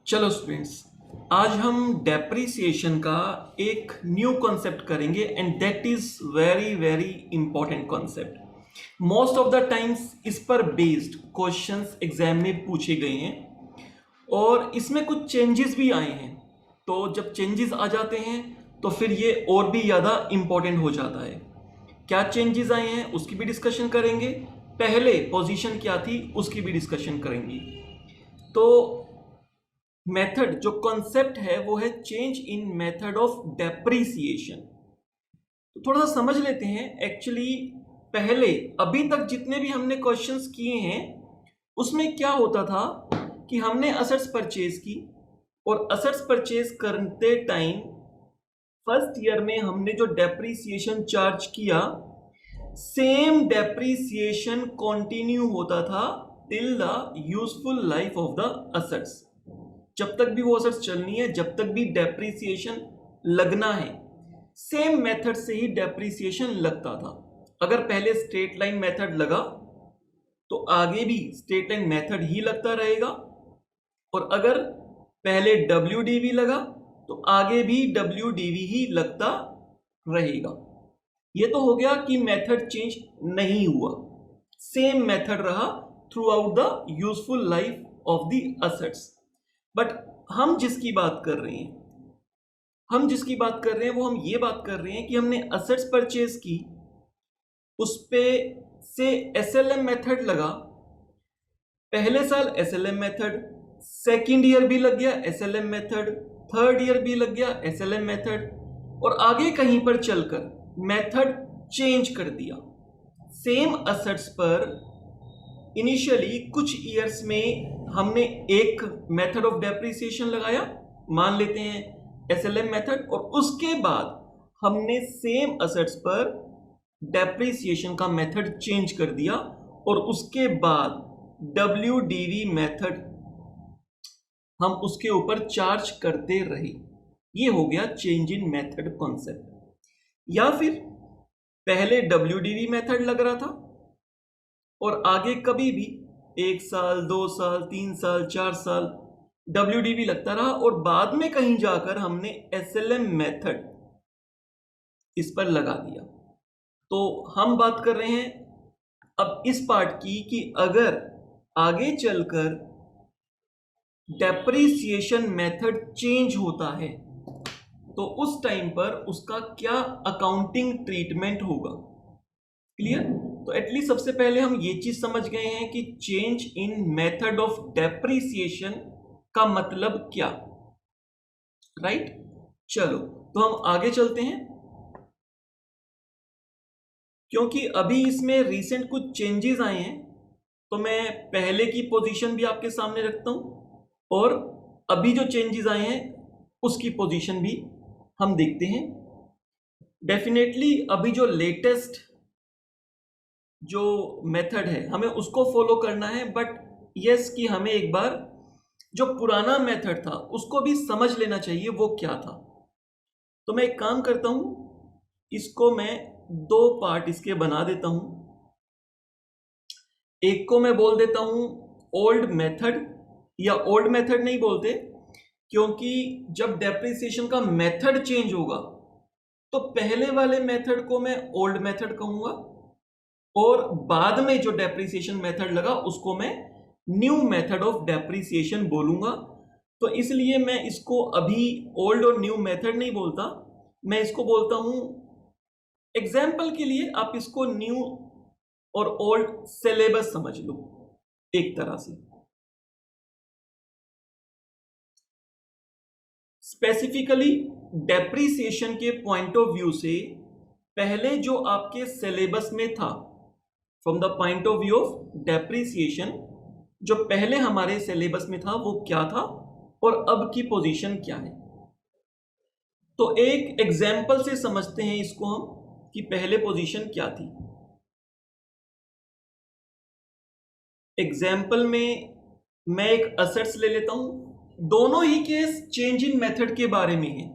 चलो स्टूडेंट्स, आज हम डेप्रिसिएशन का एक न्यू कॉन्सेप्ट करेंगे and that is very very important concept. Most of the times इस पर बेस्ड क्वेश्चंस एग्जाम में पूछे गए हैं और इसमें कुछ चेंजेस भी आए हैं। तो जब चेंजेस आ जाते हैं तो फिर ये और भी ज़्यादा इंपॉर्टेंट हो जाता है। क्या चेंजेस आए हैं उसकी भी डिस्कशन करेंगे, पहले पोजीशन क्या थी उसकी भी डिस्कशन करेंगे। तो मेथड जो कॉन्सेप्ट है वो है change in method of depreciation. तो थोड़ा सा समझ लेते हैं। एक्चुअली पहले अभी तक जितने भी हमने क्वेश्चंस किए हैं उसमें क्या होता था कि हमने असेट्स परचेज की और असेट्स परचेज करते टाइम फर्स्ट ईयर में हमने जो डेप्रिसिएशन चार्ज किया सेम डेप्रिसिएशन कंटिन्यू होता था till the useful life of the assets. जब तक भी वो असेट्स चलनी है, जब तक भी डेप्रिसिएशन लगना है, सेम मेथड से ही डेप्रिसिएशन लगता था। अगर पहले स्ट्रेट लाइन मेथड लगा तो आगे भी स्ट्रेट लाइन मेथड ही लगता रहेगा और अगर पहले WDV लगा तो आगे भी WDV ही लगता रहेगा। ये तो हो गया कि मेथड चेंज नहीं हुआ, सेम मेथड रहा through out the useful life of the assets. But हम जिसकी बात कर रहे हैं वो हम ये बात कर रहे हैं कि हमने असेट्स परचेज की, उस पे से SLM मेथड लगा। पहले साल SLM मेथड, सेकेंड ईयर भी लग गया SLM मेथड, थर्ड ईयर भी लग गया SLM मेथड और आगे कहीं पर चलकर मेथड चेंज कर दिया। सेम असेट्स पर इनिशियली कुछ ईयर्स में हमने एक मेथड ऑफ डेप्रिसिएशन लगाया, मान लेते हैं SLM मेथड, और उसके बाद हमने सेम असेट्स पर डेप्रिसिएशन का मेथड चेंज कर दिया और उसके बाद WDV मेथड हम उसके ऊपर चार्ज करते रहे। ये हो गया चेंज इन मेथड कॉन्सेप्ट। या फिर पहले WDV मेथड लग रहा था और आगे कभी भी 1 साल 2 साल 3 साल 4 साल WDV लगता रहा और बाद में कहीं जाकर हमने SLM मेथड इस पर लगा दिया। तो हम बात कर रहे हैं अब इस पार्ट की कि अगर आगे चलकर डेप्रिसिएशन मेथड चेंज होता है तो उस टाइम पर उसका क्या अकाउंटिंग ट्रीटमेंट होगा। क्लियर? तो एटलीस्ट सबसे पहले हम ये चीज समझ गए हैं कि change in method of depreciation का मतलब क्या, राइट? चलो तो हम आगे चलते हैं, क्योंकि अभी इसमें रिसेंट कुछ चेंजेस आए हैं तो मैं पहले की पोजीशन भी आपके सामने रखता हूं और अभी जो चेंजेस आए हैं उसकी पोजीशन भी हम देखते हैं। डेफिनेटली अभी जो लेटेस्ट जो मेथड है हमें उसको फॉलो करना है, बट यस कि हमें एक बार जो पुराना मेथड था उसको भी समझ लेना चाहिए वो क्या था। तो मैं एक काम करता हूं, इसको मैं 2 पार्ट इसके बना देता हूं। एक को मैं बोल देता हूं ओल्ड मेथड, या ओल्ड मेथड नहीं बोलते क्योंकि जब डेप्रिसिएशन का मेथड चेंज होगा तो पहले वाले मेथड को मैं ओल्ड मेथड कहूंगा और बाद में जो डेप्रिसिएशन मेथड लगा उसको मैं न्यू मेथड ऑफ डेप्रिसिएशन बोलूंगा। तो इसलिए मैं इसको अभी ओल्ड और न्यू मेथड नहीं बोलता, मैं इसको बोलता हूं, एग्जाम्पल के लिए आप इसको न्यू और ओल्ड सिलेबस समझ लो एक तरह से। स्पेसिफिकली डेप्रिसिएशन के पॉइंट ऑफ व्यू से पहले जो आपके सिलेबस में था, from the point of view of depreciation, जो पहले हमारे सिलेबस में था वो क्या था और अब की पोजीशन क्या है। तो एक एग्जाम्पल से समझते हैं इसको हम कि पहले पोजीशन क्या थी। एग्जाम्पल में मैं एक असेट्स ले लेता हूं, दोनों ही केस चेंज इन मेथड के बारे में है,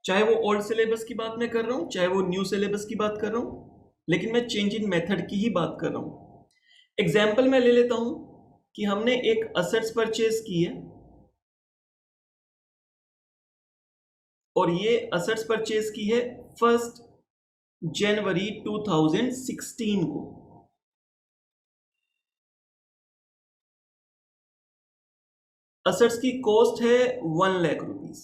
चाहे वो ओल्ड सिलेबस की बात मैं कर रहा हूं चाहे वो न्यू सिलेबस की बात कर रहा हूं, लेकिन मैं चेंज इन मेथड की ही बात कर रहा हूं। एग्जाम्पल मैं ले लेता हूं कि हमने एक असेट्स परचेज की है और ये असेट्स परचेज की है 1 जनवरी 2016 को। असेट्स की कॉस्ट है 1 लाख रुपीस।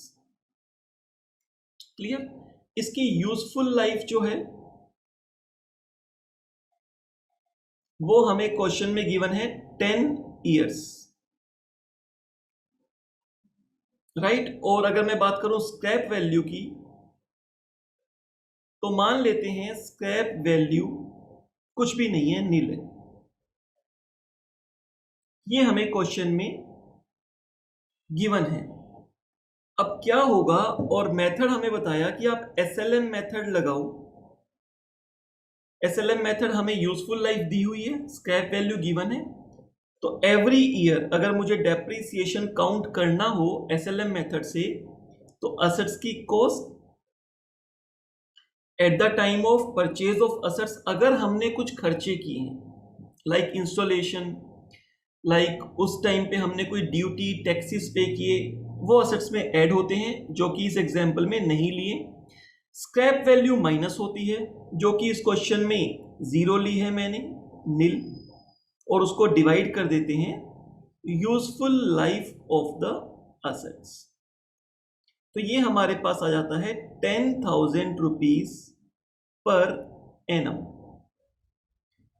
क्लियर? इसकी यूजफुल लाइफ जो है वो हमें क्वेश्चन में गिवन है 10 इयर्स, राइट। और अगर मैं बात करूं स्क्रैप वैल्यू की, तो मान लेते हैं स्क्रैप वैल्यू कुछ भी नहीं है, नील है। ये हमें क्वेश्चन में गिवन है। अब क्या होगा, और मेथड हमें बताया कि आप एसएलएम मेथड लगाओ। एसएलएम मेथड हमें यूजफुल लाइफ दी हुई है, स्क्रैप वैल्यू गिवन है, तो एवरी ईयर अगर मुझे डेप्रीसिएशन काउंट करना हो एसएलएम मेथड से, तो असेट्स की cost at the time of purchase of assets, अगर हमने कुछ खर्चे किए हैं लाइक इंस्टॉलेशन, लाइक उस टाइम पे हमने कोई ड्यूटी टैक्सेस पे किए, वो असेट्स में ऐड होते हैं, जो कि इस एग्जांपल में नहीं लिए। स्क्रैप वैल्यू माइनस होती है, जो कि इस क्वेश्चन में 0 ली है मैंने, नील, और उसको डिवाइड कर देते हैं useful life of the assets. तो ये हमारे पास आ जाता है 10,000 रुपीज पर एनम।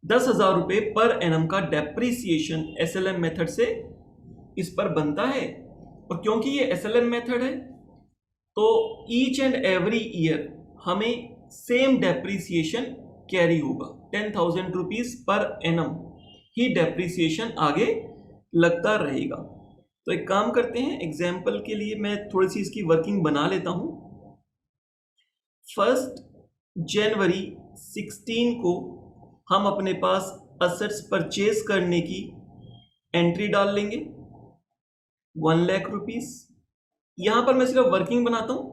10,000 रुपए पर एनम का डेप्रीसिएशन एसएलएम मेथड से इस पर बनता है। और क्योंकि ये एसएलएम मेथड है, तो ईच एंड एवरी ईयर हमें सेम डेप्रीसिएशन कैरी होगा। 10,000 रुपीज पर एनम ही डेप्रीसिएशन आगे लगता रहेगा। तो एक काम करते हैं, एग्जाम्पल के लिए मैं थोड़ी सी इसकी वर्किंग बना लेता हूं। 1 जनवरी 16 को हम अपने पास असेट्स परचेज करने की एंट्री डाल लेंगे 1 लाख रुपीस। यहां पर मैं सिर्फ वर्किंग बनाता हूं,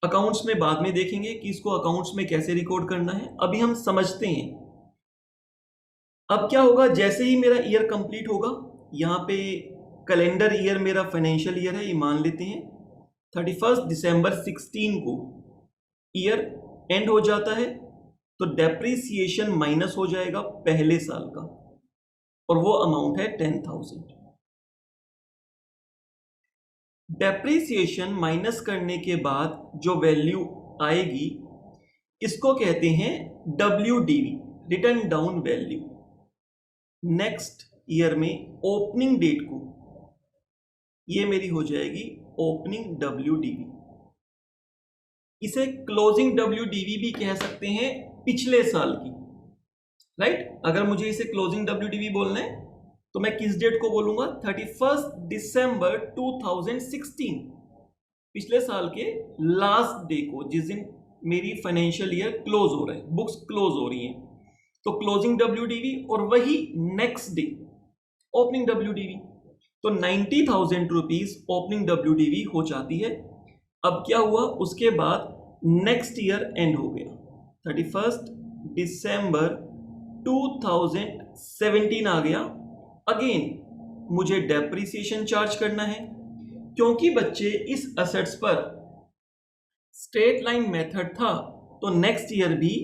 अकाउंट्स में बाद में देखेंगे कि इसको अकाउंट्स में कैसे रिकॉर्ड करना है। अभी हम समझते हैं। अब क्या होगा, जैसे ही मेरा ईयर कंप्लीट होगा, यहां पे कैलेंडर ईयर मेरा फाइनेंशियल ईयर है, ये मान लेते हैं 31 दिसंबर 16 को ईयर एंड हो जाता है, तो डेप्रीसिएशन माइनस हो जाएगा पहले साल का, और वो अमाउंट है 10,000। डेप्रीसिएशन माइनस करने के बाद जो वैल्यू आएगी, इसको कहते हैं WDV, return down value. Next year में ओपनिंग डेट को ये मेरी हो जाएगी ओपनिंग WDV। इसे क्लोजिंग WDV भी कह सकते हैं, पिछले साल की, राइट। अगर मुझे इसे क्लोजिंग WDV बोलना है तो मैं किस डेट को बोलूंगा, 31 दिसंबर 2016, पिछले साल के लास्ट डे को, जिस दिन मेरी फाइनेंशियल ईयर क्लोज हो रहा है, बुक्स क्लोज हो रही हैं, तो क्लोजिंग WDV, और वही नेक्स्ट डे ओपनिंग WDV। तो 90,000 रुपीज ओपनिंग WDV हो जाती है। अब क्या हुआ, उसके बाद नेक्स्ट ईयर एंड हो गया, 31 दिसंबर 2017 आ गया। अगेन मुझे डेप्रीसिएशन चार्ज करना है, क्योंकि बच्चे इस असेट्स पर स्ट्रेट लाइन मेथड था, तो नेक्स्ट ईयर भी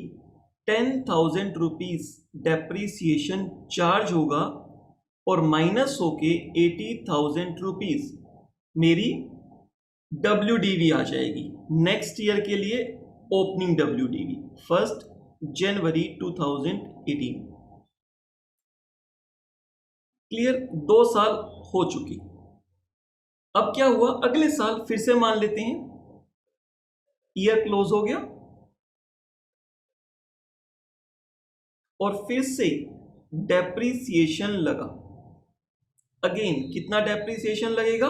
10,000 रुपीज डेप्रीसिएशन चार्ज होगा, और माइनस होके 80,000 रुपीज मेरी WDV आ जाएगी नेक्स्ट ईयर के लिए, ओपनिंग WDV 1 जनवरी 2018। क्लियर? 2 साल हो चुकी। अब क्या हुआ, अगले साल फिर से मान लेते हैं ईयर क्लोज हो गया, और फिर से डेप्रीसिएशन लगा। अगेन कितना डेप्रीसिएशन लगेगा,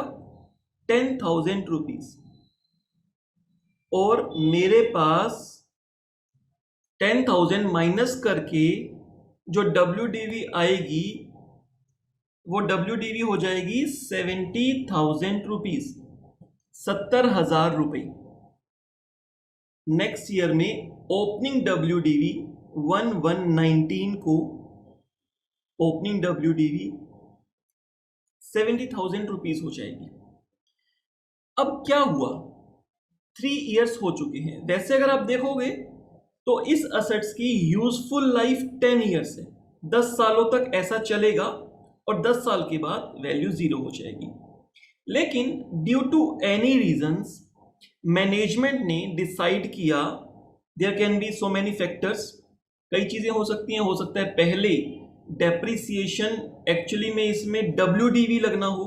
10,000 रुपीज, और मेरे पास 10,000 माइनस करके जो WDV आएगी, वो WDV हो जाएगी 70,000 रुपीज, 70,000 रुपए। नेक्स्ट ईयर में ओपनिंग WDV 1119 को ओपनिंग WDV 70,000 रुपीज हो जाएगी। अब क्या हुआ, 3 इयर्स हो चुके हैं। वैसे अगर आप देखोगे तो इस असेट्स की यूजफुल लाइफ 10 इयर्स है, 10 सालों तक ऐसा चलेगा और 10 साल के बाद वैल्यू 0 हो जाएगी। लेकिन due to any reasons management ने डिसाइड किया, there can be so many factors, कई चीजें हो सकती हैं। हो सकता है पहले डेप्रिसिएशन एक्चुअली में इसमें WDV लगना हो,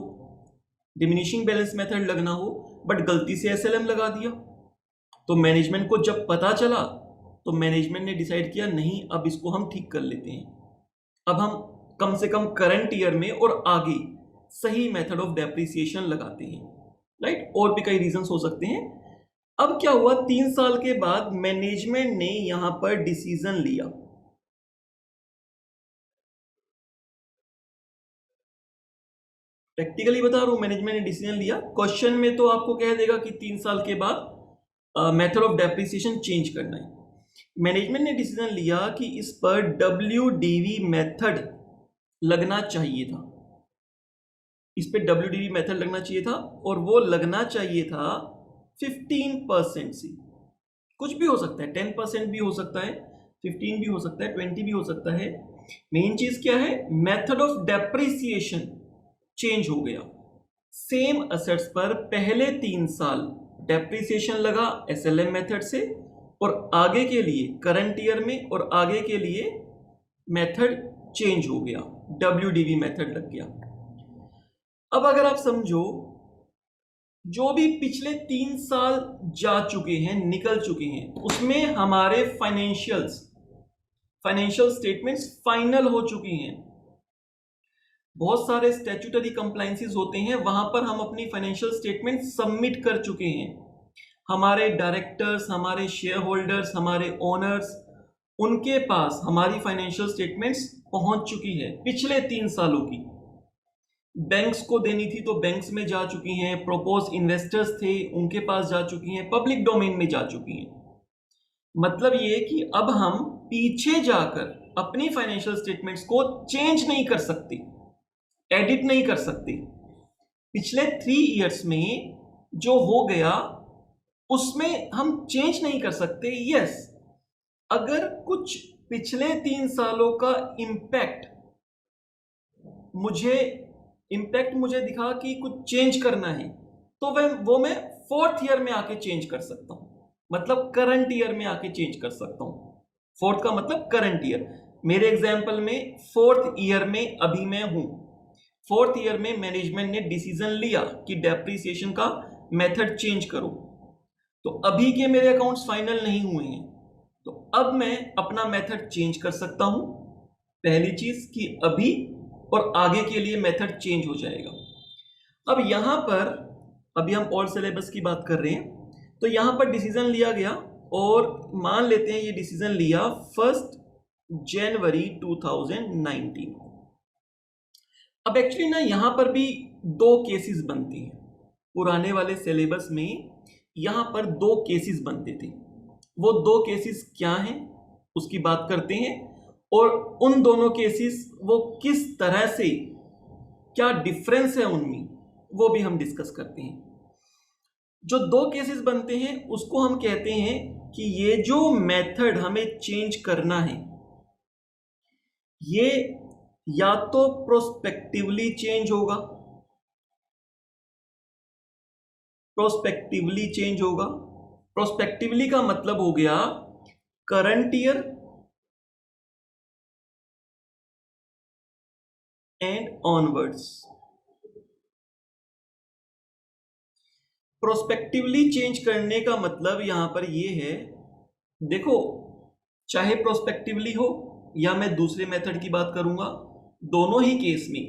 डिमिनिशिंग बैलेंस मेथड लगना हो, बट गलती से SLM लगा दिया। तो मैनेजमेंट को जब पता चला तो मैनेजमेंट ने डिसाइड किया नहीं, अब इसको हम ठीक कर लेते हैं, अब हम कम से कम करंट ईयर में और आगे सही मेथड ऑफ डेप्रिसिएशन लगाते हैं, राइट। और भी कई रीजंस हो सकते हैं। अब क्या हुआ, 3 साल के बाद मैनेजमेंट ने यहां पर डिसीजन लिया, प्रैक्टिकली बता रहा हूं, मैनेजमेंट ने डिसीजन लिया। क्वेश्चन में तो आपको कह देगा कि 3 साल के बाद मेथड ऑफ डेप्रिसिएशन चेंज करना है। मैनेजमेंट ने डिसीजन लिया कि इस पर WDV मेथड लगना चाहिए था, इस पे WDV मेथड लगना चाहिए था, और वो लगना चाहिए था 15% से। कुछ भी हो सकता है, 10% भी हो सकता है, 15 भी हो सकता है, 20 भी हो सकता है। मेन चीज क्या है, मेथड ऑफ डेप्रिसिएशन चेंज हो गया। सेम असेट्स पर पहले 3 साल डेप्रिसिएशन लगा SLM मेथड से, और आगे के लिए करंट ईयर में और आगे के लिए मेथड चेंज हो गया, WDV मेथड लग गया। अब अगर आप समझो, जो भी पिछले 3 साल जा चुके हैं, निकल चुके हैं, उसमें हमारे फाइनेंशियल स्टेटमेंट्स फाइनल हो चुकी हैं। बहुत सारे स्टैट्यूटरी कंप्लायंसेस होते हैं, वहां पर हम अपनी फाइनेंशियल स्टेटमेंट सबमिट कर चुके हैं। हमारे डायरेक्टर्स, हमारे शेयर होल्डर्स, हमारे ओनर्स, उनके पास हमारी फाइनेंशियल स्टेटमेंट्स पहुंच चुकी है पिछले 3 सालों की। बैंक्स को देनी थी तो बैंक्स में जा चुकी हैं, प्रोपोज इन्वेस्टर्स थे उनके पास जा चुकी हैं, पब्लिक डोमेन में जा चुकी हैं। मतलब ये कि अब हम पीछे जाकर अपनी फाइनेंशियल स्टेटमेंट्स को चेंज नहीं कर सकते, एडिट नहीं कर सकते। पिछले 3 इयर्स में जो हो गया उसमें हम चेंज नहीं कर सकते। यस, अगर कुछ पिछले 3 सालों का इम्पैक्ट मुझे दिखा कि कुछ चेंज करना है, तो वो मैं 4th ईयर में आके चेंज कर सकता हूं, मतलब करंट ईयर में आके चेंज कर सकता हूं। 4th का मतलब करंट ईयर। मेरे एग्जाम्पल में 4th ईयर में अभी मैं हूं। 4th ईयर में मैनेजमेंट ने डिसीजन लिया कि डेप्रिसिएशन का मेथड चेंज करो, तो अभी के मेरे अकाउंट्स फाइनल नहीं हुए हैं, तो अब मैं अपना मेथड चेंज कर सकता हूं। पहली चीज कि अभी और आगे के लिए मेथड चेंज हो जाएगा। अब यहां पर अभी हम ओल्ड सिलेबस की बात कर रहे हैं, तो यहां पर डिसीजन लिया गया, और मान लेते हैं ये डिसीजन लिया 1 जनवरी 2019। अब एक्चुअली ना यहां पर भी 2 केसेस बनते हैं। पुराने वाले सिलेबस में यहां पर 2 केसेस बनते थे। वो 2 केसेस क्या हैं उसकी बात करते हैं, और उन दोनों केसेस वो किस तरह से, क्या डिफरेंस है उनमें, वो भी हम डिस्कस करते हैं। जो 2 केसेस बनते हैं उसको हम कहते हैं कि ये जो मेथड हमें चेंज करना है, ये या तो प्रोस्पेक्टिवली चेंज होगा, प्रोस्पेक्टिवली का मतलब हो गया current year and onwards. Prospectively change करने का मतलब यहां पर ये है, देखो चाहे प्रोस्पेक्टिवली हो या मैं दूसरे मेथड की बात करूंगा, दोनों ही केस में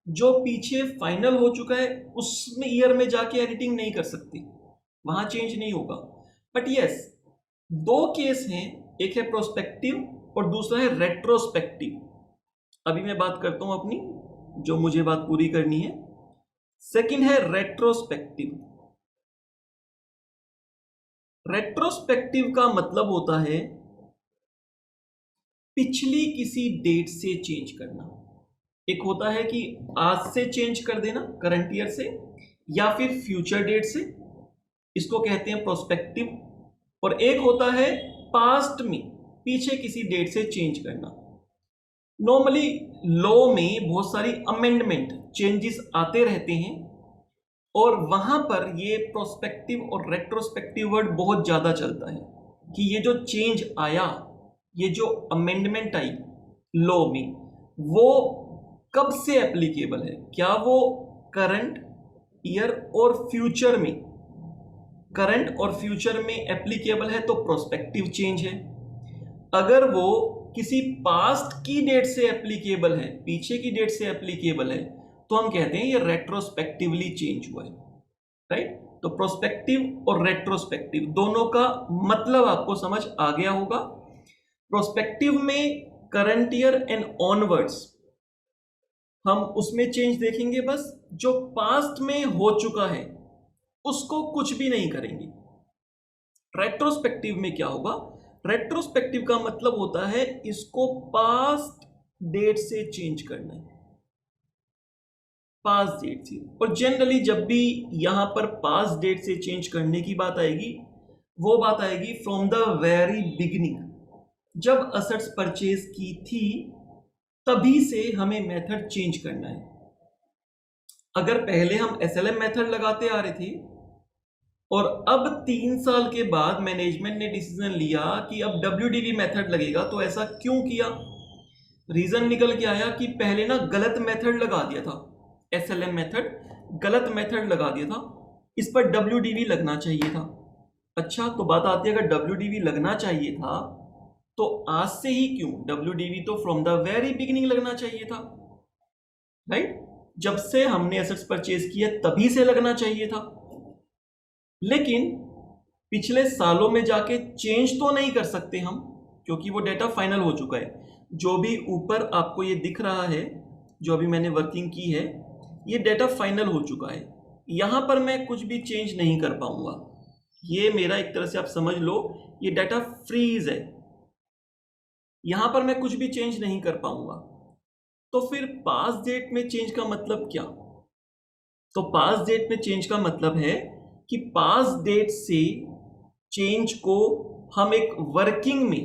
जो पीछे फाइनल हो चुका है उसमें ईयर में जाके एडिटिंग नहीं कर सकती, वहां चेंज नहीं होगा। बट यस, 2 केस हैं, एक है प्रोस्पेक्टिव और दूसरा है रेट्रोस्पेक्टिव। अभी मैं बात करता हूं अपनी, जो मुझे बात पूरी करनी है। सेकंड है रेट्रोस्पेक्टिव। रेट्रोस्पेक्टिव का मतलब होता है पिछली किसी डेट से चेंज करना। एक होता है कि आज से चेंज कर देना, करंट ईयर से, या फिर फ्यूचर डेट से, इसको कहते हैं प्रोस्पेक्टिव, और एक होता है पास्ट में, पीछे किसी डेट से चेंज करना। नॉर्मली लॉ में बहुत सारी अमेंडमेंट चेंजेस आते रहते हैं, और वहां पर ये प्रोस्पेक्टिव और रेट्रोस्पेक्टिव वर्ड बहुत ज्यादा चलता है कि ये जो चेंज आया, ये जो अमेंडमेंट आई लॉ में, वो कब से एप्लीकेबल है, क्या वो करंट ईयर और फ्यूचर में, करंट और फ्यूचर में एप्लीकेबल है तो प्रोस्पेक्टिव चेंज है। अगर वो किसी पास्ट की डेट से एप्लीकेबल है, पीछे की डेट से एप्लीकेबल है, तो हम कहते हैं ये रेट्रोस्पेक्टिवली चेंज हुआ है, राइट। तो प्रोस्पेक्टिव और रेट्रोस्पेक्टिव दोनों का मतलब आपको समझ आ गया होगा। प्रोस्पेक्टिव में करंट ईयर एंड ऑनवर्ड्स हम उसमें चेंज देखेंगे, बस जो पास्ट में हो चुका है उसको कुछ भी नहीं करेंगे। रेट्रोस्पेक्टिव में क्या होगा, रेट्रोस्पेक्टिव का मतलब होता है इसको पास्ट डेट से चेंज करना है, पास्ट डेट से। और जनरली जब भी यहां पर पास्ट डेट से चेंज करने की बात आएगी, वो बात आएगी फ्रॉम द वेरी बिगिनिंग, जब असेट्स परचेज की थी तभी से हमें मेथड चेंज करना है। अगर पहले हम एसएलएम मेथड लगाते आ रहे थे और अब 3 साल के बाद मैनेजमेंट ने डिसीजन लिया कि अब WDV मेथड लगेगा, तो ऐसा क्यों किया? रीजन निकल के आया कि पहले ना गलत मेथड लगा दिया था, एसएलएम मेथड गलत मेथड लगा दिया था, इस पर WDV लगना चाहिए था। अच्छा, तो बात आती है अगर WDV लगना चाहिए था तो आज से ही क्यों? WDV तो फ्रॉम द वेरी बिगिनिंग लगना चाहिए था, राइट। जब से हमने एसेट्स परचेज किया तभी से लगना चाहिए था। लेकिन पिछले सालों में जाके चेंज तो नहीं कर सकते हम, क्योंकि वो डेटा फाइनल हो चुका है। जो भी ऊपर आपको ये दिख रहा है, जो अभी मैंने वर्किंग की है, ये डेटा फाइनल हो चुका है। यहां पर मैं कुछ भी चेंज नहीं कर पाऊंगा। ये मेरा एक तरह से आप समझ लो ये डेटा फ्रीज है, यहां पर मैं कुछ भी चेंज नहीं कर पाऊंगा। तो फिर पास डेट में चेंज का मतलब क्या? तो पास डेट में चेंज का मतलब है कि पास डेट से चेंज को हम एक वर्किंग में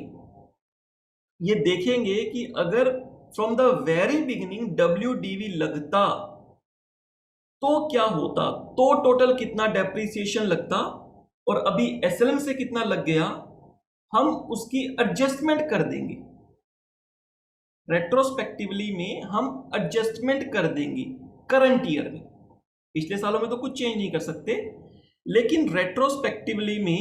ये देखेंगे कि अगर from the very beginning WDV लगता तो क्या होता, तो टोटल कितना डेप्रिसिएशन लगता, और अभी एसएलएम से कितना लग गया, हम उसकी एडजस्टमेंट कर देंगे। रेट्रोस्पेक्टिवली में हम एडजस्टमेंट कर देंगे करंट ईयर में। पिछले सालों में तो कुछ चेंज नहीं कर सकते, लेकिन रेट्रोस्पेक्टिवली में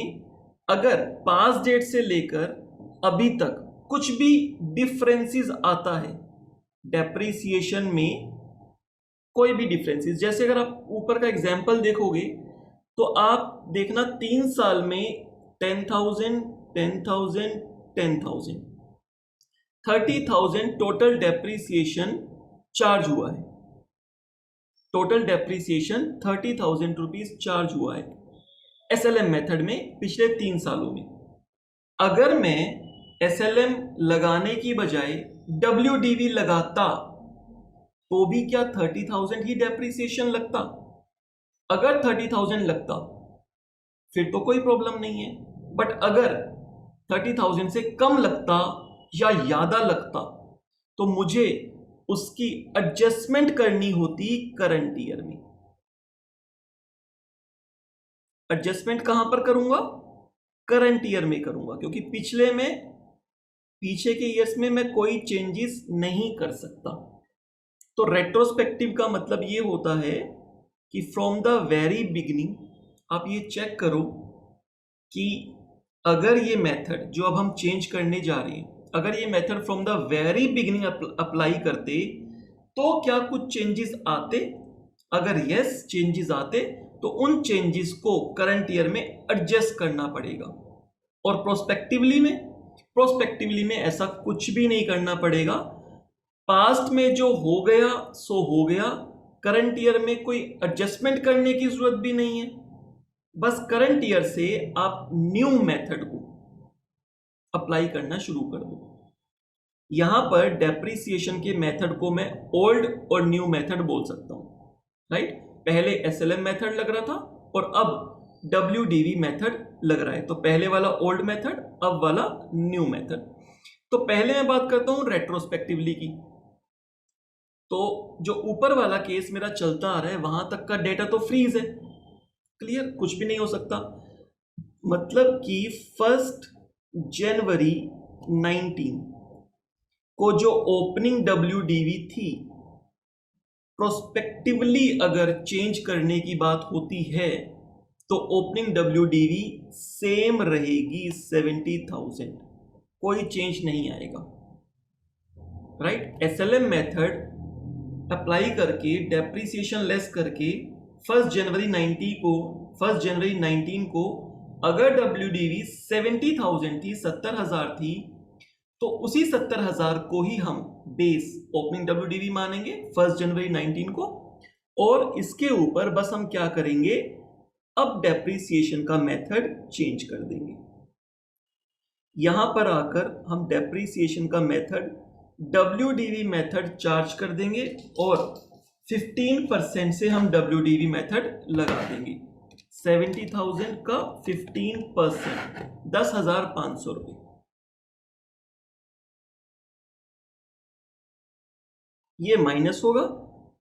अगर पास डेट से लेकर अभी तक कुछ भी डिफरेंसेस आता है डेप्रिसिएशन में, कोई भी डिफरेंसेस, जैसे अगर आप ऊपर का एग्जांपल देखोगे तो आप देखना 3 साल में 10,000 10,000 10,000 30,000 टोटल डेप्रिसिएशन चार्ज हुआ है। टोटल डेप्रिसिएशन 30,000 रुपीज चार्ज हुआ है एसएलएम मेथड में पिछले 3 सालों में। अगर मैं एसएलएम लगाने की बजाय WDV लगाता तो भी क्या 30,000 ही डेप्रिसिएशन लगता? अगर 30,000 लगता फिर तो कोई प्रॉब्लम नहीं है, बट अगर 30,000 से कम लगता या ज्यादा लगता तो मुझे उसकी एडजस्टमेंट करनी होती करंट ईयर में। एडजस्टमेंट कहां पर करूंगा? करंट ईयर में करूंगा, क्योंकि पीछे के ईयर्स में मैं कोई चेंजेस नहीं कर सकता। तो रेट्रोस्पेक्टिव का मतलब ये होता है कि फ्रॉम द वेरी बिगिनिंग आप ये चेक करो कि अगर ये मेथड जो अब हम चेंज करने जा रहे हैं, अगर ये method from the very beginning apply करते तो क्या कुछ चेंजेस आते? अगर यस चेंजेस आते तो उन चेंजेस को करंट ईयर में एडजस्ट करना पड़ेगा। और प्रोस्पेक्टिवली में ऐसा कुछ भी नहीं करना पड़ेगा। पास्ट में जो हो गया सो हो गया, करंट ईयर में कोई एडजस्टमेंट करने की जरूरत भी नहीं है। बस करंट ईयर से आप न्यू मेथड को अप्लाई करना शुरू कर दो। यहां पर डेप्रिसिएशन के मेथड को मैं ओल्ड और न्यू मेथड बोल सकता हूं, राइट। पहले एसएलएम मेथड लग रहा था और अब WDV मेथड लग रहा है। तो पहले वाला ओल्ड मेथड, अब वाला न्यू मेथड। तो पहले मैं बात करता हूं रेट्रोस्पेक्टिवली की। तो जो ऊपर वाला केस मेरा चलता आ रहा है वहां तक का डेटा तो फ्रीज है, क्लियर, कुछ भी नहीं हो सकता। मतलब कि 1 जनवरी 19 को जो ओपनिंग WDV थी, प्रोस्पेक्टिवली अगर चेंज करने की बात होती है तो ओपनिंग WDV सेम रहेगी 70,000, कोई चेंज नहीं आएगा, राइट। SLM मेथड अप्लाई करके डेप्रिसिएशन लेस करके 1 जनवरी 19 को अगर WDV 70,000 थी, 70,000 थी, तो उसी 70,000 को ही हम बेस ओपनिंग WDV मानेंगे 1 जनवरी 19 को, और इसके ऊपर बस हम क्या करेंगे, अब डेप्रिसिएशन का मेथड चेंज कर देंगे। यहां पर आकर हम डेप्रिसिएशन का मेथड WDV मेथड चार्ज कर देंगे और 15% से हम WDV मेथड लगा देंगे। 70,000 का 15%, 10,500 रुपये। ये माइनस होगा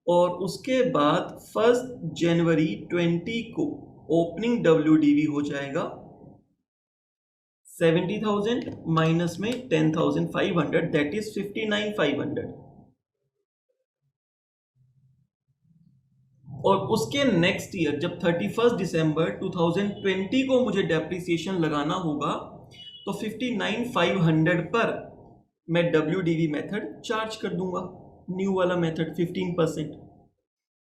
और उसके बाद 1 जनवरी 20 को ओपनिंग WDV हो जाएगा 70,000 माइनस में 10,500, दैट इज 59,500। और उसके नेक्स्ट ईयर जब 31 दिसंबर 2020 को मुझे डेप्रिसिएशन लगाना होगा तो 59,500 पर मैं WDV मेथड चार्ज कर दूंगा, न्यू वाला मेथड 15%।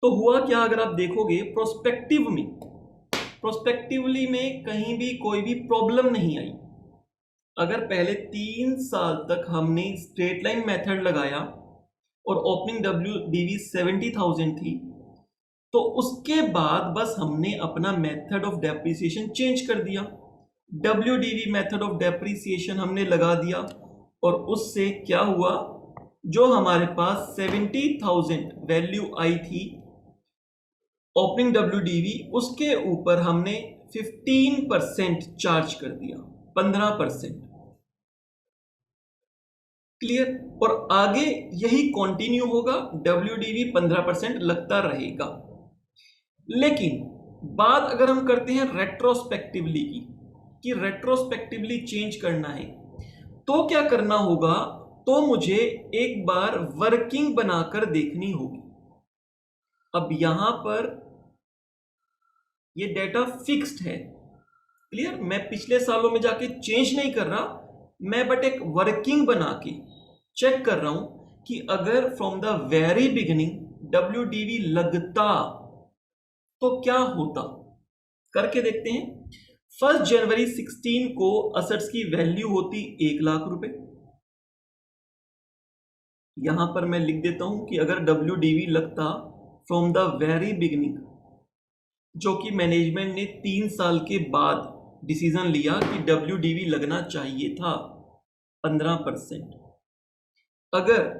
तो हुआ क्या, अगर आप देखोगे प्रोस्पेक्टिवली में कहीं भी कोई भी प्रॉब्लम नहीं आई। अगर पहले 3 साल तक हमने स्ट्रेट लाइन मेथड लगाया और ओपनिंग WDV 70,000 थी, तो उसके बाद बस हमने अपना मेथड ऑफ डेप्रिसिएशन चेंज कर दिया, WDV मेथड ऑफ डेप्रिसिएशन हमने लगा दिया, और उससे क्या हुआ, जो हमारे पास 70,000 वैल्यू आई थी ओपनिंग WDV, उसके ऊपर हमने 15% चार्ज कर दिया, 15%, क्लियर। और आगे यही कंटिन्यू होगा, WDV 15% लगता रहेगा। लेकिन बात अगर हम करते हैं रेट्रोस्पेक्टिवली की, कि रेट्रोस्पेक्टिवली चेंज करना है तो क्या करना होगा, तो मुझे एक बार वर्किंग बनाकर देखनी होगी। अब यहां पर ये डेटा फिक्स्ड है, क्लियर, मैं पिछले सालों में जाके चेंज नहीं कर रहा, मैं बट एक वर्किंग बना के चेक कर रहा हूं कि अगर from the very beginning WDV लगता तो क्या होता, करके देखते हैं। 1 जनवरी 16 को असेट्स की वैल्यू होती 1 लाख रुपए। यहां पर मैं लिख देता हूं कि अगर WDV लगता फ्रॉम द वेरी बिगिनिंग, जो कि मैनेजमेंट ने 3 साल के बाद डिसीजन लिया कि WDV लगना चाहिए था 15%। अगर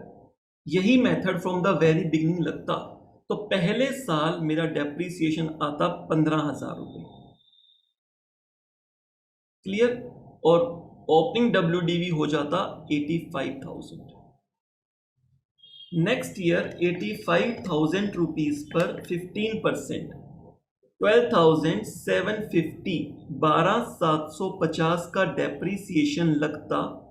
यही method from the very beginning लगता तो पहले साल मेरा डेप्रिसिएशन आता 15,000 रुपए, क्लियर, और ओपनिंग WDV हो जाता 85,000। नेक्स्ट ईयर 85,000 रुपीज पर 15%, 12,750, 12,750 का डेप्रिसिएशन लगता,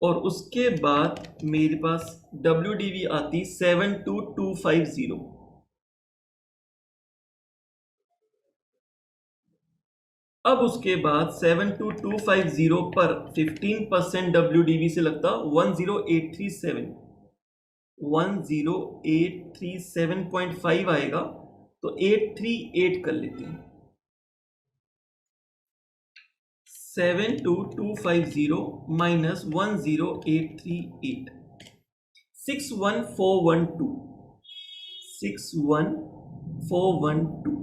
और उसके बाद मेरे पास WDV आती 72,250। अब उसके बाद 72,250 पर 15% WDV से लगता 10,837, 10,837.5 आएगा, तो 838 कर लेते हैं। 72,250 माइनस 10,838, 61,412, 61,412।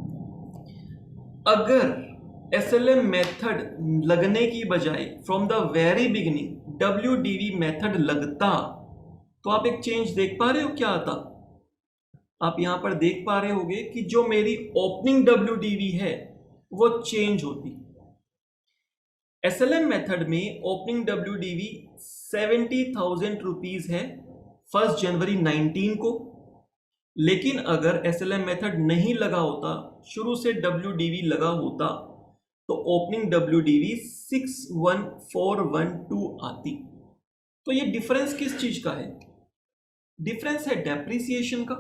अगर SLM मेथड लगने की बजाय from the very beginning WDV method लगता तो आप एक चेंज देख पा रहे हो क्या आता, आप यहां पर देख पा रहे होंगे कि जो मेरी ओपनिंग WDV है वो चेंज होती। SLM मेथड में ओपनिंग WDV 70,000 रुपीज है 1 जनवरी 19 को, लेकिन अगर SLM मेथड नहीं लगा होता, शुरू से WDV लगा होता, तो ओपनिंग WDV 61412 आती। तो ये डिफरेंस किस चीज का है? डिफरेंस है डेप्रिसिएशन का,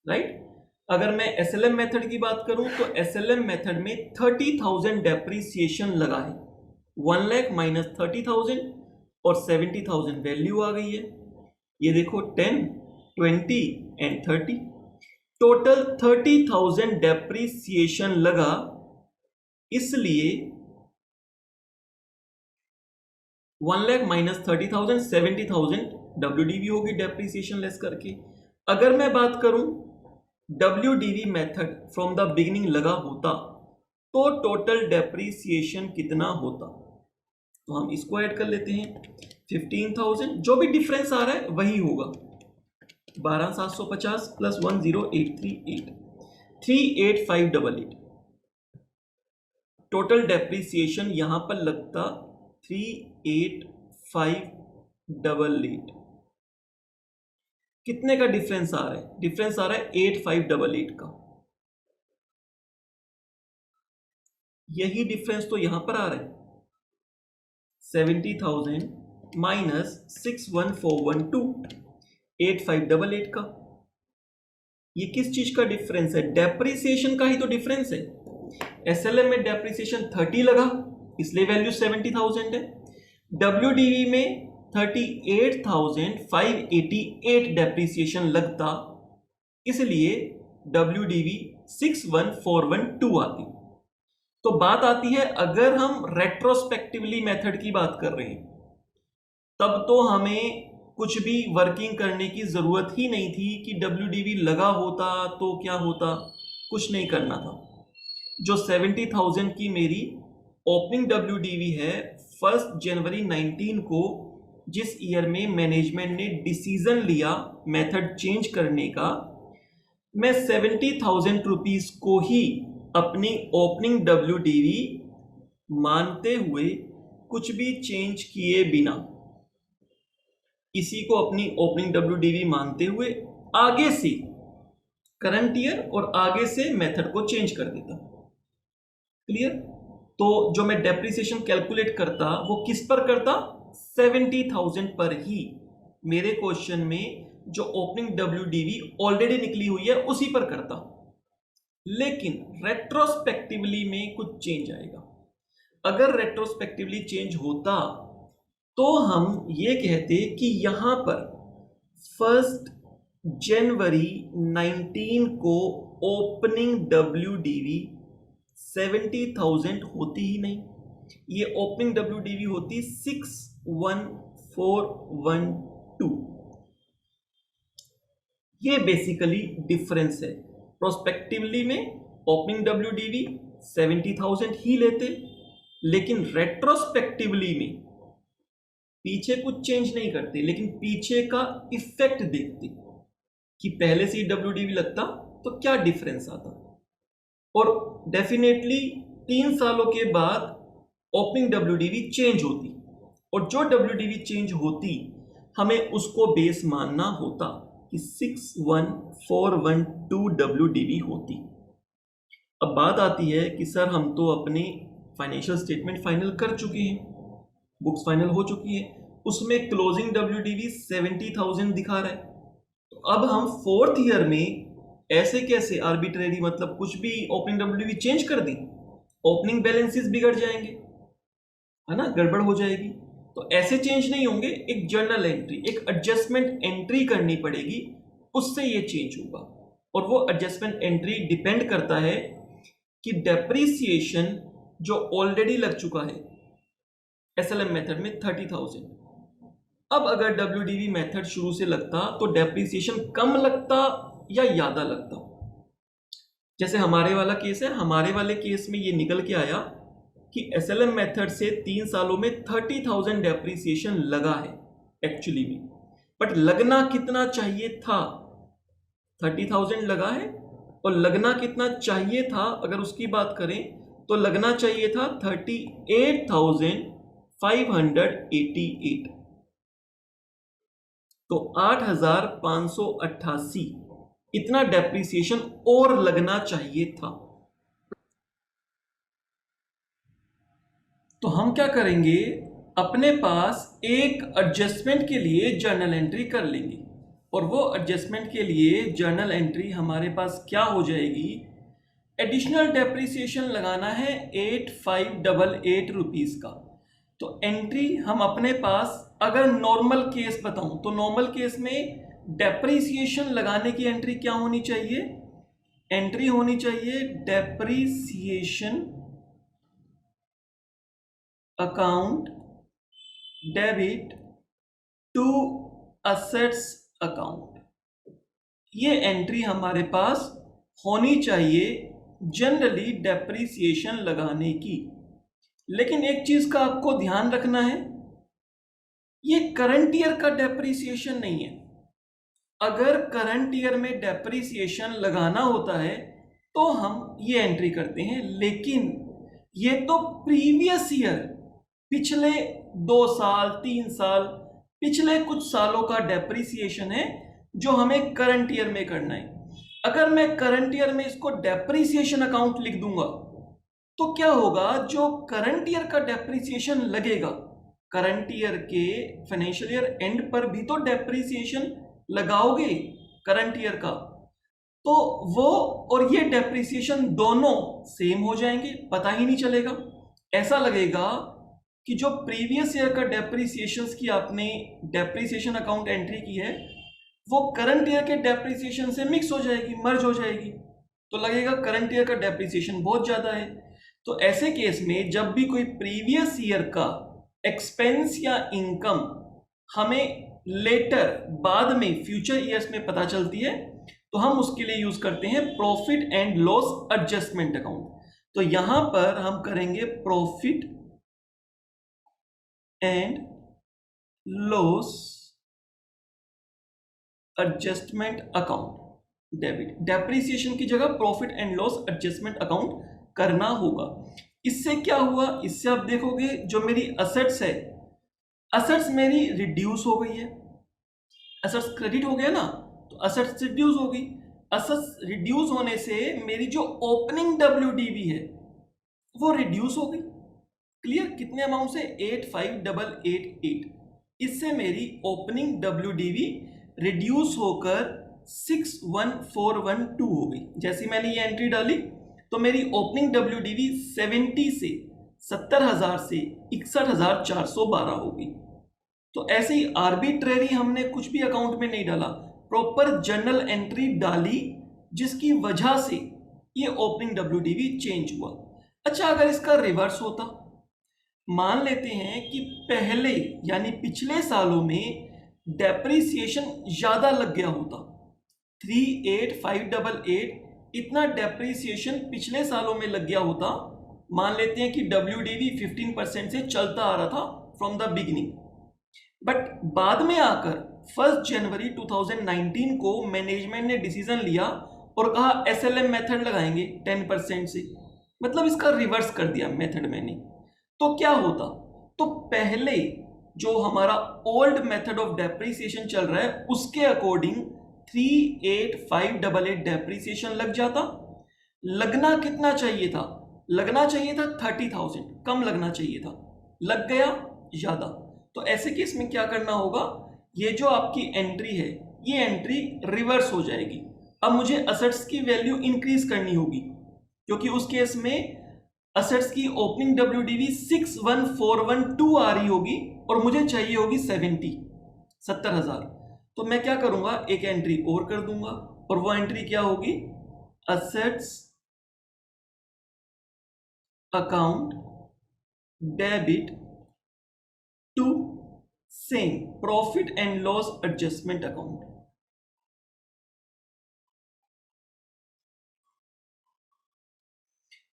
राइट? अगर मैं SLM मेथड की बात करूं तो SLM मेथड में 30,000 डेप्रिसिएशन लगा है, 1 लाख माइनस 30,000 और 70,000 वैल्यू आ गई है। ये देखो 10, 20 एंड 30, टोटल 30,000 डेप्रिसिएशन लगा, इसलिए 1 लाख माइनस 30,000 70,000 WDV होगी डेप्रिसिएशन लेस करके। अगर मैं बात करूं WDV method from the beginning लगा होता तो टोटल डेप्रिसिएशन कितना होता? तो हम इसको ऐड कर लेते हैं, 15,000, जो भी डिफरेंस आ रहा है वही होगा, 12,750 प्लस 10,838, 38588। टोटल डेप्रिसिएशन यहां पर लगता 38588। कितने का डिफरेंस आ रहा है? डिफरेंस आ रहा है 8588 का। यही डिफरेंस तो यहां पर आ रहा है, 70,000 माइनस 61412, 8588 का। ये किस चीज का डिफरेंस है? डेप्रिसिएशन का ही तो डिफरेंस है। SLM में डेप्रिसिएशन 30 लगा, इसलिए वैल्यू 70,000 है। WDV में 38,588 डेप्रिसिएशन लगता, इसलिए WDV 61412 आती। तो बात आती है, अगर हम रेट्रोस्पेक्टिवली मेथड की बात कर रहे हैं, तब तो हमें कुछ भी वर्किंग करने की जरूरत ही नहीं थी कि WDV लगा होता तो क्या होता, कुछ नहीं करना था। जो 70,000 की मेरी ओपनिंग WDV है 1 जनवरी 19 को, जिस ईयर में मैनेजमेंट ने डिसीजन लिया मेथड चेंज करने का, मैं 70,000 रुपीज को ही अपनी ओपनिंग WDV मानते हुए, कुछ भी चेंज किए बिना, इसी को अपनी ओपनिंग WDV मानते हुए आगे से करंट ईयर और आगे से मेथड को चेंज कर देता। क्लियर? तो जो मैं डेप्रिसिएशन कैलकुलेट करता वो किस पर करता? 70,000 पर ही। मेरे क्वेश्चन में जो ओपनिंग WDV ऑलरेडी निकली हुई है उसी पर करता। लेकिन रेट्रोस्पेक्टिवली में कुछ चेंज आएगा। अगर रेट्रोस्पेक्टिवली चेंज होता तो हम ये कहते कि यहां पर 1 जनवरी 19 को ओपनिंग WDV 70,000 होती ही नहीं, ये ओपनिंग WDV होती 61412। ये बेसिकली डिफरेंस है। प्रोस्पेक्टिवली में ओपनिंग WDV 70,000 ही लेते, लेकिन रेट्रोस्पेक्टिवली में पीछे कुछ चेंज नहीं करते, लेकिन पीछे का इफेक्ट देखते कि पहले से ही WDV लगता तो क्या डिफरेंस आता। और डेफिनेटली 3 सालों के बाद ओपनिंग WDV चेंज होती, और जो WDV चेंज होती हमें उसको बेस मानना होता कि 61412 WDV होती। अब बात आती है कि सर हम तो अपने फाइनेंशियल स्टेटमेंट फाइनल कर चुके हैं, बुक्स फाइनल हो चुकी है, उसमें क्लोजिंग WDV 70,000 दिखा रहा है, तो अब हम 4th ईयर में ऐसे कैसे आर्बिट्रेरी, मतलब कुछ भी ओपनिंग WDV चेंज कर दी, ओपनिंग बैलेंसेस बिगड़ जाएंगे, है ना, गड़बड़ हो जाएगी। तो ऐसे चेंज नहीं होंगे, एक जर्नल एंट्री, एक एडजस्टमेंट एंट्री करनी पड़ेगी, उससे ये चेंज होगा। और वो एडजस्टमेंट एंट्री डिपेंड करता है कि डेप्रिसिएशन जो ऑलरेडी लग चुका है SLM मेथड में 30,000, अब अगर WDV मेथड शुरू से लगता तो डेप्रिसिएशन कम लगता या ज्यादा लगता। जैसे हमारे वाला केस है, हमारे वाले केस में ये निकल के आया कि SLM मेथड से 3 सालों में 30,000 डेप्रिसिएशन लगा है एक्चुअली में, बट लगना कितना चाहिए था? 30,000 लगा है, और लगना कितना चाहिए था अगर उसकी बात करें तो लगना चाहिए था 38,588। तो 8,588 इतना डेप्रिसिएशन और लगना चाहिए था। तो हम क्या करेंगे, अपने पास एक एडजस्टमेंट के लिए जर्नल एंट्री कर लेंगे, और वो एडजस्टमेंट के लिए जर्नल एंट्री हमारे पास क्या हो जाएगी, एडिशनल डेप्रिसिएशन लगाना है 8,588 रुपीज का। तो एंट्री हम अपने पास, अगर नॉर्मल केस बताऊं तो नॉर्मल केस में डेप्रिसिएशन लगाने की एंट्री क्या होनी चाहिए, एंट्री होनी चाहिए depreciation account debit to assets account. ये एंट्री हमारे पास होनी चाहिए जनरली डेप्रिसिएशन लगाने की। लेकिन एक चीज का आपको ध्यान रखना है, ये करंट ईयर का डेप्रिसिएशन नहीं है। अगर करंट ईयर में डेप्रिसिएशन लगाना होता है तो हम ये एंट्री करते हैं, लेकिन ये तो प्रीवियस ईयर, पिछले 2 साल 3 साल, पिछले कुछ सालों का डेप्रिसिएशन है जो हमें करंट ईयर में करना है। अगर मैं करंट ईयर में इसको डेप्रिसिएशन अकाउंट लिख दूंगा तो क्या होगा, जो करंट ईयर का डेप्रिसिएशन लगेगा, करंट ईयर के फाइनेंशियल ईयर एंड पर भी तो डेप्रिसिएशन लगाओगे करंट ईयर का, तो वो और ये डेप्रिसिएशन दोनों सेम हो जाएंगे, पता ही नहीं चलेगा। ऐसा लगेगा कि जो प्रीवियस ईयर का डेप्रिसिएशन की आपने डेप्रिसिएशन अकाउंट एंट्री की है वो करंट ईयर के डेप्रिसिएशन से मिक्स हो जाएगी, मर्ज हो जाएगी, तो लगेगा करंट ईयर का डेप्रिसिएशन बहुत ज्यादा है। तो ऐसे केस में जब भी कोई प्रीवियस ईयर का एक्सपेंस या इनकम हमें लेटर, बाद में फ्यूचर ईयर्स में पता चलती है, तो हम उसके लिए यूज करते हैं profit and loss adjustment account. तो यहां पर हम करेंगे profit and loss adjustment account debit, depreciation की जगह profit and loss adjustment account करना होगा। इससे क्या हुआ, इससे आप देखोगे जो मेरी असेट्स है, असेट्स मेरी रिड्यूस हो गई है, असेट्स क्रेडिट हो गया ना, तो असेट्स रिड्यूस हो गई। असेट्स रिड्यूस होने से मेरी जो ओपनिंग डब्ल्यूडीवी है वो रिड्यूस हो गई। क्लियर, कितने अमाउंट से, 8,588। इससे मेरी ओपनिंग डब्ल्यूडीवी रिड्यूस होकर 61,412 हो गई। जैसे मैंने ये एंट्री डाली तो मेरी ओपनिंग डब्ल्यूडीवी 70 से 70,000 से 61,412 हो गई। तो ऐसे ही आर्बिट्रेरी हमने कुछ भी अकाउंट में नहीं डाला, प्रॉपर जर्नल एंट्री डाली जिसकी वजह से ये ओपनिंग डब्ल्यूडीवी चेंज हुआ। अच्छा, अगर इसका रिवर्स होता, मान लेते हैं कि पहले यानी पिछले सालों में डेप्रिसिएशन ज्यादा लग गया होता, 38,588 इतना डेप्रिसिएशन पिछले सालों में लग गया होता। मान लेते हैं कि डब्ल्यूडीवी 15% से चलता आ रहा था फ्रॉम द बिगिनिंग, बट बाद में आकर 1 जनवरी 2019 को मैनेजमेंट ने डिसीजन लिया और कहा एसएलएम मेथड लगाएंगे 10% से, मतलब इसका रिवर्स कर दिया मेथड मैंने। तो क्या होता, तो पहले जो हमारा ओल्ड मेथड ऑफ डेप्रिसिएशन चल रहा है उसके अकॉर्डिंग 38,588 डेप्रिसिएशन लग जाता। लगना कितना चाहिए था, लगना चाहिए था 30,000, कम लगना चाहिए था, लग गया ज्यादा। तो ऐसे केस में क्या करना होगा, ये जो आपकी एंट्री है ये एंट्री रिवर्स हो जाएगी। अब मुझे असेट्स की वैल्यू इंक्रीज करनी होगी, क्योंकि उस केस में असेट्स की ओपनिंग डब्ल्यूडीवी 61,412 आ रही होगी और मुझे चाहिए होगी 70,000। तो मैं क्या करूंगा, एक एंट्री और कर दूंगा, और वो एंट्री क्या होगी, assets account debit to same profit and loss adjustment account.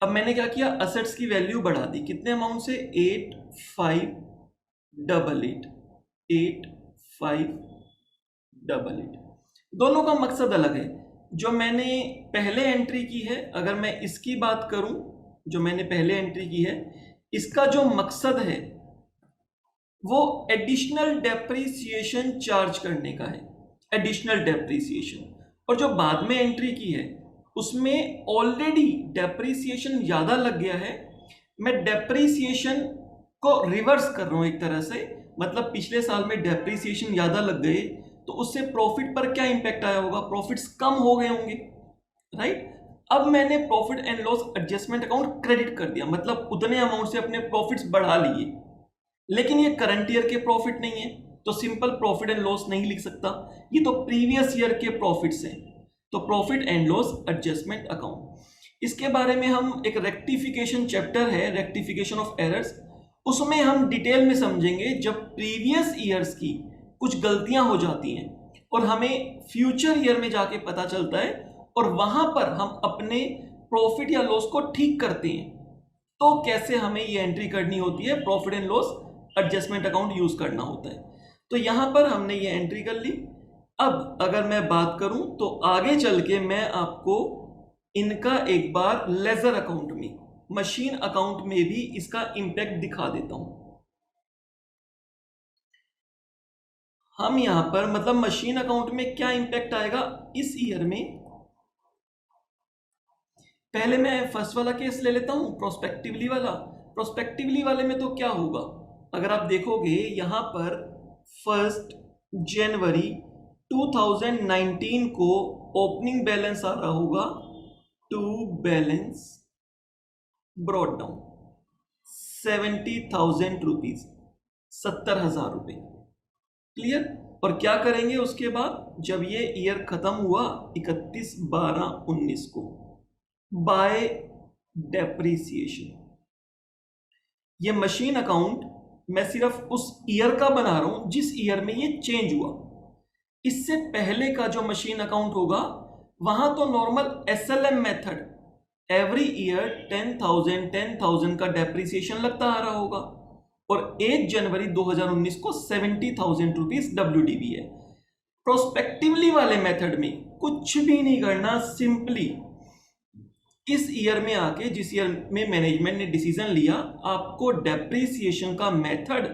अब मैंने क्या किया, असेट्स की वैल्यू बढ़ा दी, कितने अमाउंट से, 8,588, 8,588। दोनों का मकसद अलग है। जो मैंने पहले एंट्री की है, अगर मैं इसकी बात करूं, जो मैंने पहले एंट्री की है, इसका जो मकसद है वो एडिशनल डेप्रीसिएशन चार्ज करने का है, एडिशनल डेप्रीसिएशन। और जो बाद में एंट्री की है उसमें ऑलरेडी डेप्रीसिएशन ज़्यादा लग गया है, मैं डेप्रीसिएशन को रिवर्स कर रहा हूँ एक तरह से, मतलब पिछले साल में डेप्रीसिएशन ज़्यादा लग गए तो उससे प्रॉफिट पर क्या इंपैक्ट आया होगा, प्रॉफिट्स कम हो गए होंगे, राइट। अब मैंने profit and loss adjustment account credit कर दिया, मतलब उतने अमाउंट से अपने प्रॉफिट्स बढ़ा लिए, लेकिन ये करंट ईयर के प्रॉफिट नहीं है तो सिंपल प्रॉफिट एंड लॉस नहीं लिख सकता, ये तो प्रीवियस ईयर के प्रॉफिट्स हैं, तो profit and loss adjustment account. इसके बारे में हम एक रेक्टिफिकेशन चैप्टर है, रेक्टिफिकेशन ऑफ एरर्स, उसमें हम डिटेल में समझेंगे जब प्रीवियस ईयर्स की कुछ गलतियां हो जाती हैं और हमें फ्यूचर ईयर में जाके पता चलता है और वहां पर हम अपने प्रॉफिट या लॉस को ठीक करते हैं, तो कैसे हमें ये एंट्री करनी होती है, profit and loss adjustment account use करना होता है। तो यहां पर हमने ये एंट्री कर ली। अब अगर मैं बात करूं तो आगे चल के मैं आपको इनका एक बार लेजर अकाउंट में, मशीन अकाउंट में भी इसका इंपैक्ट दिखा देता हूं। हम यहां पर मतलब मशीन अकाउंट में क्या इंपैक्ट आएगा इस ईयर में, पहले मैं फर्स्ट वाला केस ले लेता हूं, प्रोस्पेक्टिवली वाला। प्रोस्पेक्टिवली वाले में तो क्या होगा, अगर आप देखोगे यहां पर 1 जनवरी 2019 को ओपनिंग बैलेंस आ रहा होगा to balance brought down 70,000 rupees, 70,000 रुपए, क्लियर। और क्या करेंगे उसके बाद, जब ये ईयर खत्म हुआ 31/12/19 को, बाय डेप्रीसिएशन, ये मशीन अकाउंट मैं सिर्फ उस ईयर का बना रहा हूं जिस ईयर में ये चेंज हुआ। इससे पहले का जो मशीन अकाउंट होगा वहां तो normal SLM method, every year 10,000 का डेप्रीसिएशन लगता आ रहा होगा, और 1 जनवरी 2019 को 70,000 रुपीज WDV है। प्रोस्पेक्टिवली वाले मेथड में कुछ भी नहीं करना, सिंपली इस ईयर में आके, जिस ईयर में मैनेजमेंट ने डिसीजन लिया, आपको डेप्रीसिएशन का मेथड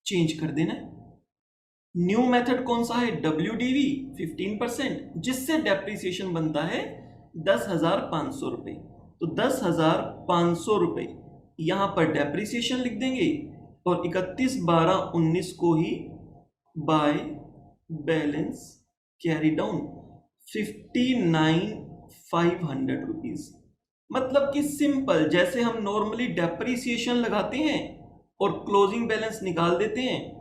चेंज कर देना है। न्यू मेथड कौन सा है, WDV 15%, जिससे डेप्रीसिएशन बनता है 10,500 रुपए। तो 10,500 रुपए यहां पर डेप्रीसिएशन लिख देंगे और 31/12/19 को ही by balance carry down 59,500 rupees. मतलब कि सिंपल, जैसे हम नॉर्मली डेप्रीसिएशन लगाते हैं और क्लोजिंग बैलेंस निकाल देते हैं,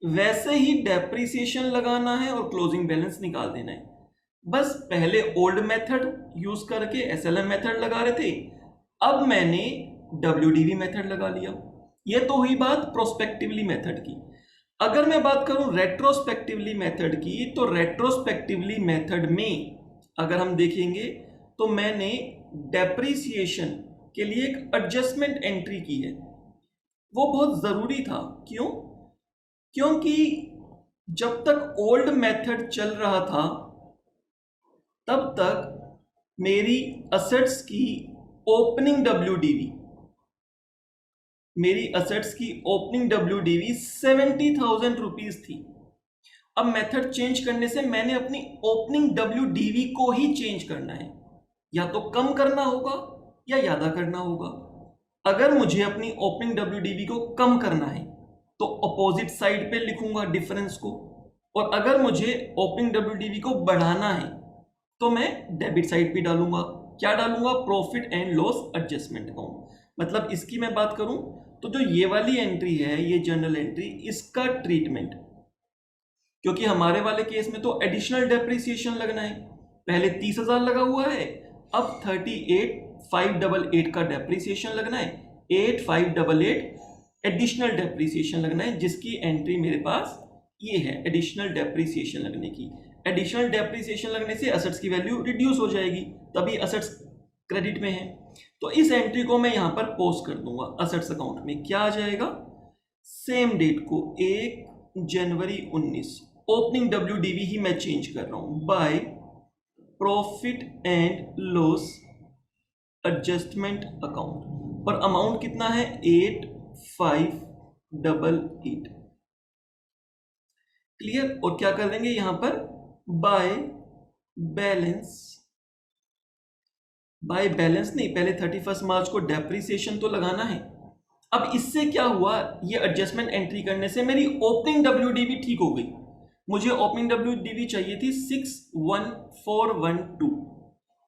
वैसे ही डेप्रीसिएशन लगाना है और क्लोजिंग बैलेंस निकाल देना है। बस पहले ओल्ड मेथड यूज करके एसएलएम मेथड लगा रहे थे, अब मैंने WDV मेथड लगा लिया। ये तो हुई बात प्रोस्पेक्टिवली मेथड की। अगर मैं बात करूं रेट्रोस्पेक्टिवली मेथड की, तो रेट्रोस्पेक्टिवली मेथड में अगर हम देखेंगे तो मैंने डेप्रीसिएशन के लिए एक एडजस्टमेंट एंट्री की है। वो बहुत जरूरी था, क्यों? क्योंकि जब तक ओल्ड मेथड चल रहा था तब तक मेरी असेट्स की ओपनिंग WDV, मेरी असेट्स की ओपनिंग WDV 70,000 रुपीज थी। अब मेथड चेंज करने से मैंने अपनी ओपनिंग WDV को ही चेंज करना है, या तो कम करना होगा या ज्यादा करना होगा। अगर मुझे अपनी ओपनिंग WDV को कम करना है तो अपोजिट साइड पे लिखूंगा डिफरेंस को, और अगर मुझे ओपनिंग WDV को बढ़ाना है तो मैं डेबिट साइड पे डालूंगा। क्या डालूंगा, profit and loss adjustment account. मतलब इसकी मैं बात करूं तो जो ये वाली एंट्री है, ये जर्नल एंट्री, इसका ट्रीटमेंट, क्योंकि हमारे वाले केस में तो एडिशनल डेप्रीसिएशन लगना है, पहले 30,000 लगा हुआ है, अब 38,588 का डेप्रीसिएशन लगना है, 8,588 एडिशनल डेप्रीसिएशन लगना है, जिसकी एंट्री मेरे पास ये है, एडिशनल डेप्रीसिएशन लगने की। एडिशनल डेप्रीसिएशन लगने से असेट्स की वैल्यू रिड्यूस हो जाएगी, तभी असेट्स क्रेडिट में है। तो इस एंट्री को मैं यहां पर पोस्ट कर दूंगा असेट्स अकाउंट में। क्या आ जाएगा, सेम डेट को 1 जनवरी 19, ओपनिंग WDV ही मैं चेंज कर रहा हूं, by profit and loss adjustment account, और अमाउंट कितना है 8588। क्लियर। और क्या कर देंगे यहां पर बाय बैलेंस नहीं, पहले 31 मार्च को डेप्रिसिएशन तो लगाना है। अब इससे क्या हुआ, ये एडजस्टमेंट एंट्री करने से मेरी ओपनिंग डब्ल्यूडीवी ठीक हो गई। मुझे ओपनिंग डब्ल्यूडीवी चाहिए थी 61412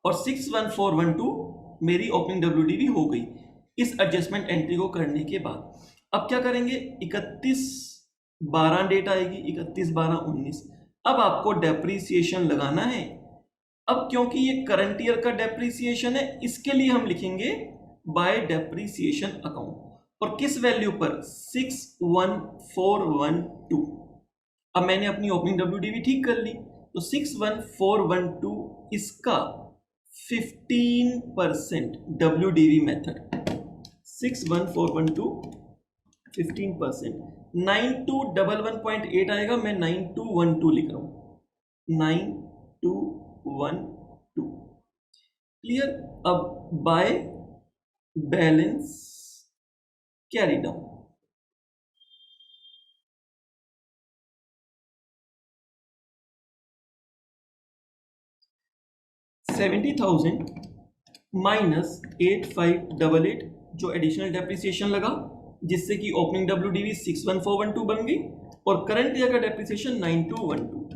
और 61412 मेरी ओपनिंग डब्ल्यूडीवी हो गई इस एडजस्टमेंट एंट्री को करने के बाद। अब क्या करेंगे, 31/12 डेट आएगी, 31/12/19। अब आपको डेप्रिसिएशन लगाना है। अब क्योंकि ये करंट ईयर का डेप्रिसिएशन है, इसके लिए हम लिखेंगे बाय डेप्रिसिएशन अकाउंट, और किस वैल्यू पर 61412। अब मैंने अपनी ओपनिंग डब्ल्यूडीवी ठीक कर ली, तो 61412 इसका 15% डब्ल्यूडीवी मेथड, 61412 15%, 9211.8 आएगा, मैं 9212 लिख रहा हूं, 9212। क्लियर। अब bye balance carry down, $70,000 minus 8588 जो एडिशनल डेप्रिसिएशन लगा, जिससे कि ओपनिंग डब्ल्यूडीवी 61412 बन गई और करंट ईयर का डेप्रिसिएशन 9212,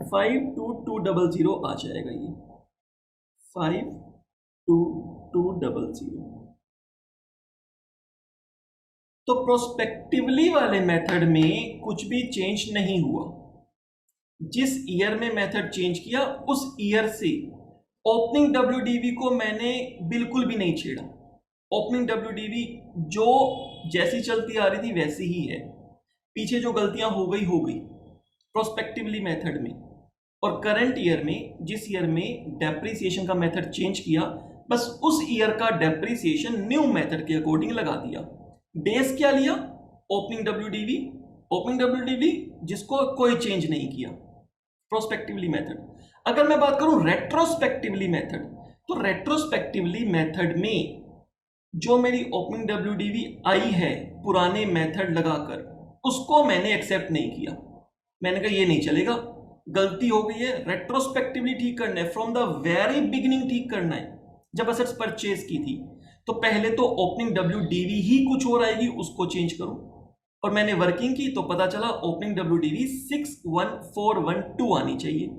52200 आ जाएगा। ये 52200। तो प्रोस्पेक्टिवली वाले मेथड में कुछ भी चेंज नहीं हुआ। जिस ईयर में मेथड चेंज किया उस ईयर से ओपनिंग डब्ल्यूडीवी को मैंने बिल्कुल भी नहीं छेड़ा। ओपनिंग डब्ल्यूडीवी जो जैसी चलती आ रही थी वैसी ही है, पीछे जो गलतियां हो गई प्रोस्पेक्टिवली मेथड में। और करंट ईयर में, जिस ईयर में डेप्रिसिएशन का मेथड चेंज किया, बस उस ईयर का डेप्रिसिएशन न्यू मेथड के अकॉर्डिंग लगा दिया। बेस क्या लिया, ओपनिंग डब्ल्यूडीवी, जिसको कोई चेंज नहीं किया, प्रोस्पेक्टिवली मेथड। अगर मैं बात करूं रेट्रोस्पेक्टिवली मेथड, तो रेट्रोस्पेक्टिवली मेथड में जो मेरी ओपनिंग डब्ल्यूडीवी आई है पुराने मेथड लगाकर, उसको मैंने एक्सेप्ट नहीं किया। मैंने कहा ये नहीं चलेगा, गलती हो गई है, रेट्रोस्पेक्टिवली ठीक करना है, फ्रॉम द वेरी बिगिनिंग ठीक करना है। जब असेट्स परचेज की थी तो पहले तो ओपनिंग डब्ल्यूडीवी ही कुछ और आएगी, उसको चेंज करो। और मैंने वर्किंग की तो पता चला ओपनिंग डब्ल्यूडीवी 61412 आनी चाहिए,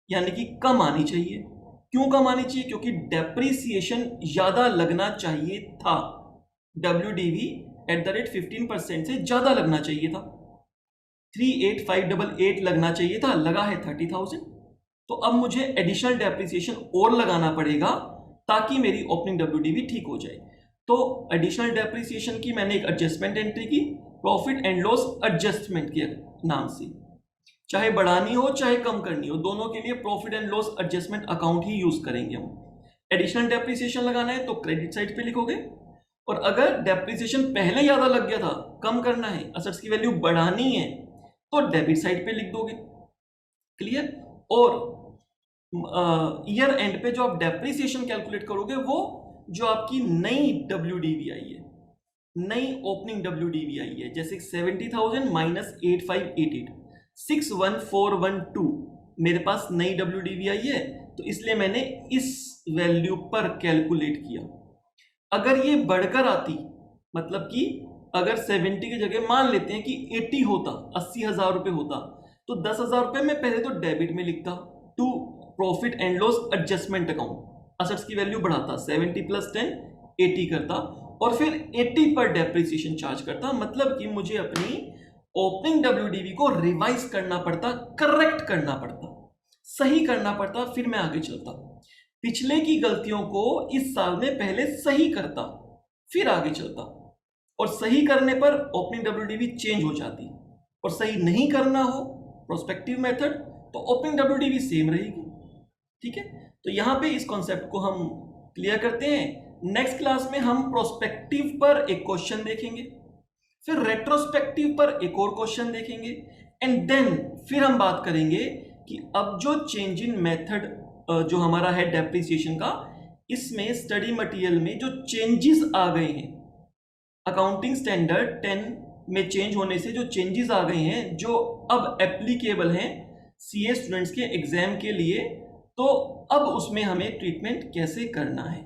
यानी कि कम आनी चाहिए। क्यों कम आनी चाहिए, क्योंकि डेप्रिसिएशन ज्यादा लगना चाहिए था। डब्ल्यूडीवी एट द रेट 15% से ज्यादा लगना चाहिए था, 38588 लगना चाहिए था, लगा है 30,000। तो अब मुझे एडिशनल डेप्रिसिएशन और लगाना पड़ेगा ताकि मेरी ओपनिंग डब्ल्यूडीवी ठीक हो जाए। तो एडिशनल डेप्रिसिएशन की मैंने एक एडजस्टमेंट एंट्री की, प्रॉफिट एंड लॉस एडजस्टमेंट के नाम से। चाहे बढ़ानी हो चाहे कम करनी हो, दोनों के लिए profit and loss adjustment account he use करेंगे हम। एडिशनल डेप्रिसिएशन लगाना है तो क्रेडिट साइड पे लिखोगे, और अगर डेप्रिसिएशन पहले ज्यादा लग गया था, कम करना है, असेट्स की वैल्यू बढ़ानी है, तो डेबिट साइड पे लिख दोगे। क्लियर। और ईयर एंड पे जो आप डेप्रिसिएशन कैलकुलेट करोगे, वो जो आपकी नई डब्ल्यूडीवी आई है, नई ओपनिंग डब्ल्यूडीवी आई है, जैसे 70,000 माइनस 8588, 61412 मेरे पास नई डब्ल्यूडीवी आई है, तो इसलिए मैंने इस वैल्यू पर कैलकुलेट किया। अगर ये बढ़कर आती, मतलब कि अगर 70 की जगह मान लेते हैं कि 80 होता, 80,000 रुपए होता, तो 10,000 रुपए मैं पहले तो डेबिट में लिखता to profit and loss adjustment account, assets की वैल्यू बढ़ाता, 70 + 10 80 करता, और फिर 80 पर डेप्रिसिएशन चार्ज करता। मतलब कि मुझे अपनी ओपनिंग डब्ल्यूडीवी को रिवाइज करना पड़ता, करेक्ट करना पड़ता, सही करना पड़ता, फिर मैं आगे चलता। पिछले की गलतियों को इस साल में पहले सही करता, फिर आगे चलता, और सही करने पर ओपनिंग डब्ल्यूडीवी चेंज हो जाती, और सही नहीं करना हो प्रोस्पेक्टिव मेथड तो ओपनिंग डब्ल्यूडीवी सेम रहेगी। ठीक है, तो यहां पे इस कॉन्सेप्ट को हम क्लियर करते हैं। नेक्स्ट क्लास में हम प्रोस्पेक्टिव पर एक क्वेश्चन देखेंगे, फिर रेट्रोस्पेक्टिव पर एक और क्वेश्चन देखेंगे, एंड देन फिर हम बात करेंगे कि अब जो चेंज इन मेथड जो हमारा है डेप्रिसिएशन का, इसमें स्टडी मटेरियल में जो चेंजेस आ गए हैं, अकाउंटिंग स्टैंडर्ड 10 में चेंज होने से जो चेंजेस आ गए हैं, जो अब एप्लीकेबल हैं सीए स्टूडेंट्स के एग्जाम के लिए, तो अब उसमें हमें ट्रीटमेंट कैसे करना है।